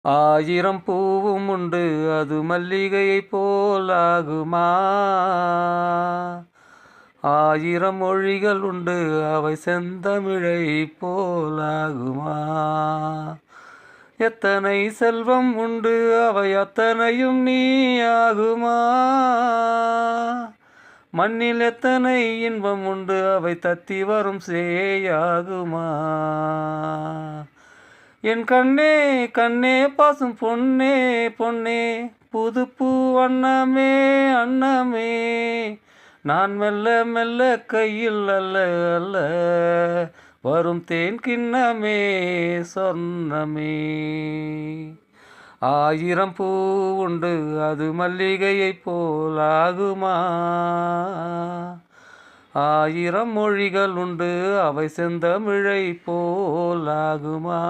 ஆயிரம் பூவும் உண்டு அது மல்லிகையைப் போலாகுமா? ஆயிரம் மொழிகள் உண்டு அவை செந்தமிழைப் போலாகுமா? எத்தனை செல்வம் உண்டு அவை அத்தனையும் நீயாகுமா? மண்ணில் எத்தனை இன்பம் உண்டு அவை தத்தி வரும் சேயாகுமா? என் கண்ணே கண்ணே பாசும் பொன்னே பொன்னே, புது பூ அன்னமே அன்னமே, நான் மெல்ல மெல்ல கையில் அல்ல அல்ல வரும் தேன் கிண்ணமே சொர்ணமே. ஆயிரம் பூ உண்டு அது மல்லிகையைப் போலாகுமா? ஆயிரம் மொழிகள் உண்டு அவை செந்தமிழைப் போலாகுமா?